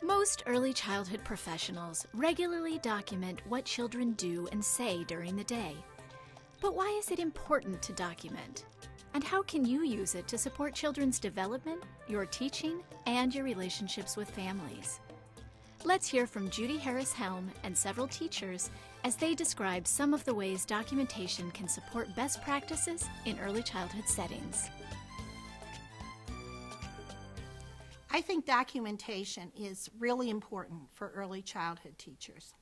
Most early childhood professionals regularly document what children do and say during the day. But why is it important to document? And how can you use it to support children's development, your teaching, and your relationships with families? Let's hear from Judy Harris-Helm and several teachers as they describe some of the ways documentation can support best practices in early childhood settings. I think documentation is really important for early childhood teachers.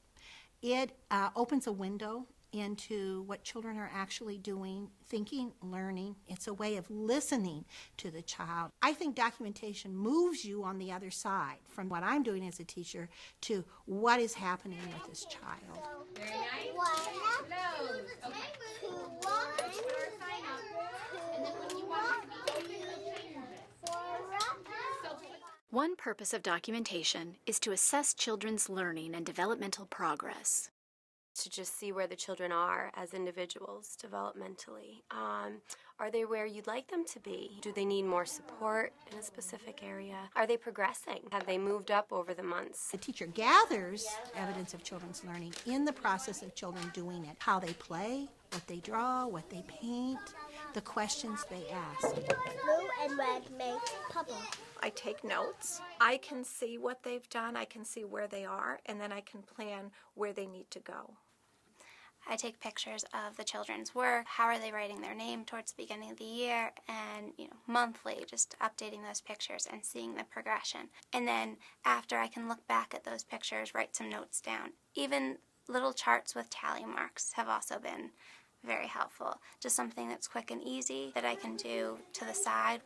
It opens a window into what children are actually doing, thinking, learning. It's a way of listening to the child. I think documentation moves you on the other side from what I'm doing as a teacher to what is happening with this child. Very nice. Hello. Okay. One purpose of documentation is to assess children's learning and developmental progress. To just see where the children are as individuals developmentally. Are they where you'd like them to be? Do they need more support in a specific area? Are they progressing? Have they moved up over the months? The teacher gathers evidence of children's learning in the process of children doing it. How they play, what they draw, what they paint, the questions they ask. Blue and red make purple. I take notes. I can see what they've done, I can see where they are, and then I can plan where they need to go. I take pictures of the children's work, how are they writing their name towards the beginning of the year, and monthly, just updating those pictures and seeing the progression. And then after, I can look back at those pictures, write some notes down. Even little charts with tally marks have also been very helpful. Just something that's quick and easy that I can do to the side.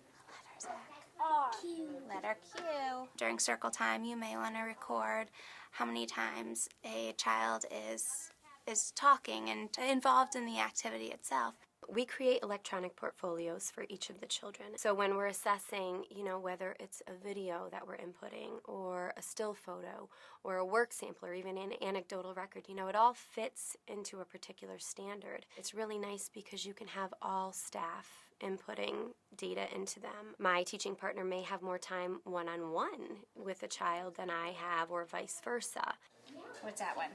Letter Q. During circle time, you may want to record how many times a child is talking and involved in the activity itself. We create electronic portfolios for each of the children. So when we're assessing, whether it's a video that we're inputting or a still photo or a work sample or even an anecdotal record, it all fits into a particular standard. It's really nice because you can have all staff inputting data into them. My teaching partner may have more time one-on-one with a child than I have, or vice versa. What's that one?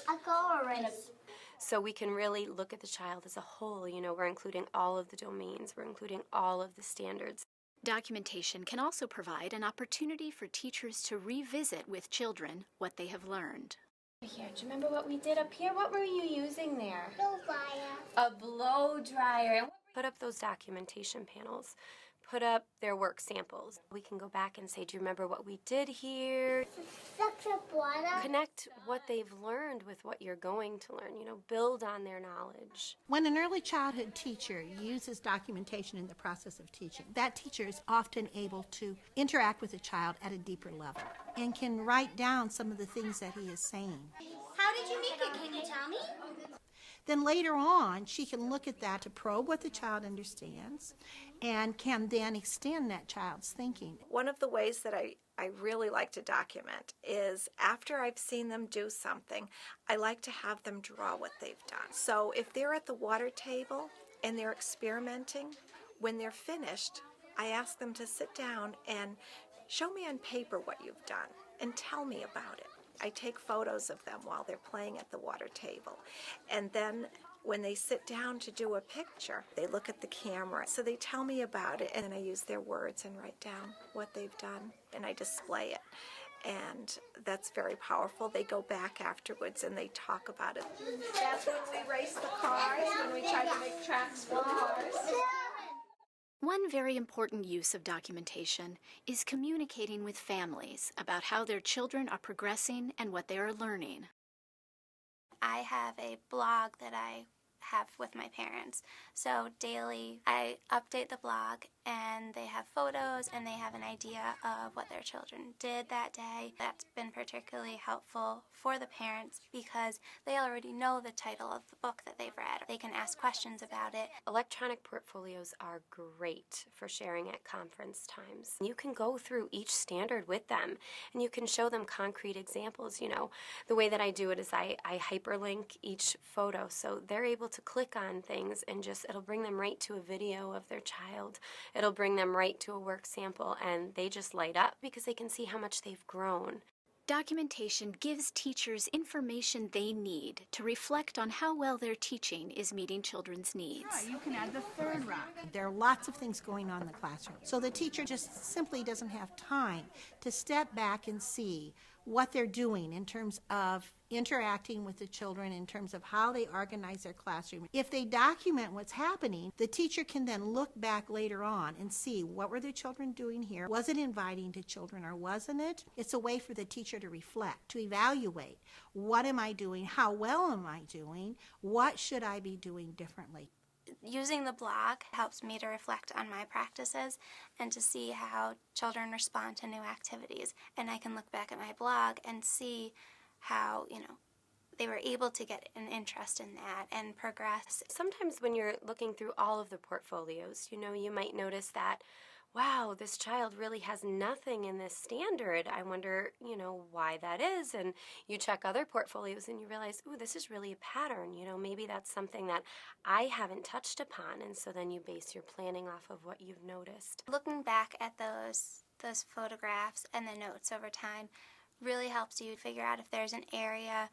A goal race. So we can really look at the child as a whole. We're including all of the domains. We're including all of the standards. Documentation can also provide an opportunity for teachers to revisit with children what they have learned. Here, do you remember what we did up here? What were you using there? Blow fire. A blow dryer. Put up those documentation panels. Put up their work samples. We can go back and say, do you remember what we did here? Sucks up water. Connect what they've learned with what you're going to learn, build on their knowledge. When an early childhood teacher uses documentation in the process of teaching, that teacher is often able to interact with a child at a deeper level and can write down some of the things that he is saying. How did you make it? Can you tell me? Then later on, she can look at that to probe what the child understands and can then extend that child's thinking. One of the ways that I really like to document is after I've seen them do something, I like to have them draw what they've done. So if they're at the water table and they're experimenting, when they're finished, I ask them to sit down and show me on paper what you've done and tell me about it. I take photos of them while they're playing at the water table. And then when they sit down to do a picture, they look at the camera. So they tell me about it, and then I use their words and write down what they've done, and I display it. And that's very powerful. They go back afterwards and they talk about it. That's when we race the cars, when we try to make tracks for the cars. One very important use of documentation is communicating with families about how their children are progressing and what they are learning. I have a blog that I have with my parents. So daily I update the blog and they have photos and they have an idea of what their children did that day. That's been particularly helpful for the parents because they already know the title of the book that they've read. They can ask questions about it. Electronic portfolios are great for sharing at conference times. You can go through each standard with them and you can show them concrete examples. The way that I do it is I hyperlink each photo so they're able to click on things and it'll bring them right to a video of their child. It'll bring them right to a work sample, and they just light up because they can see how much they've grown. Documentation gives teachers information they need to reflect on how well their teaching is meeting children's needs. You can add the third rock. There are lots of things going on in the classroom. So the teacher just simply doesn't have time to step back and see what they're doing in terms of interacting with the children, in terms of how they organize their classroom. If they document what's happening, the teacher can then look back later on and see what were the children doing here. Was it inviting to children or wasn't it? It's a way for the teacher to reflect, to evaluate. What am I doing? How well am I doing? What should I be doing differently? Using the blog helps me to reflect on my practices and to see how children respond to new activities. And I can look back at my blog and see how, they were able to get an interest in that and progress. Sometimes when you're looking through all of the portfolios, you might notice that, wow, this child really has nothing in this standard. I wonder, why that is. And you check other portfolios and you realize, ooh, this is really a pattern. Maybe that's something that I haven't touched upon. And so then you base your planning off of what you've noticed. Looking back at those photographs and the notes over time really helps you figure out if there's an area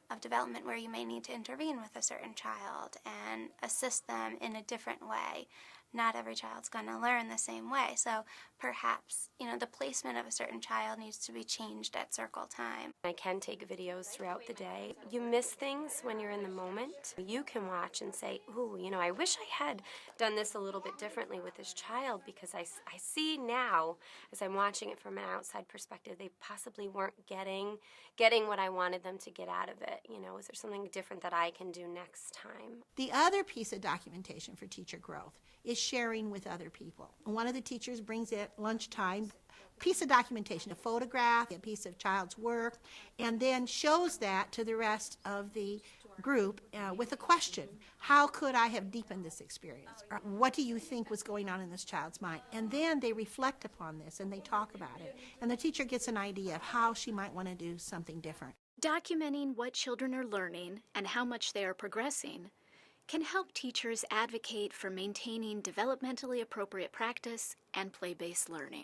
of development where you may need to intervene with a certain child and assist them in a different way. Not every child's going to learn the same way, so perhaps, the placement of a certain child needs to be changed at circle time. I can take videos throughout the day. You miss things when you're in the moment. You can watch and say, ooh, I wish I had done this a little bit differently with this child, because I see now, as I'm watching it from an outside perspective, they possibly weren't getting what I wanted them to get out of it. Is there something different that I can do next time? The other piece of documentation for teacher growth is sharing with other people. One of the teachers brings at lunchtime a piece of documentation, a photograph, a piece of child's work, and then shows that to the rest of the group with a question. How could I have deepened this experience? Or what do you think was going on in this child's mind? And then they reflect upon this and they talk about it. And the teacher gets an idea of how she might want to do something different. Documenting what children are learning and how much they are progressing can help teachers advocate for maintaining developmentally appropriate practice and play-based learning.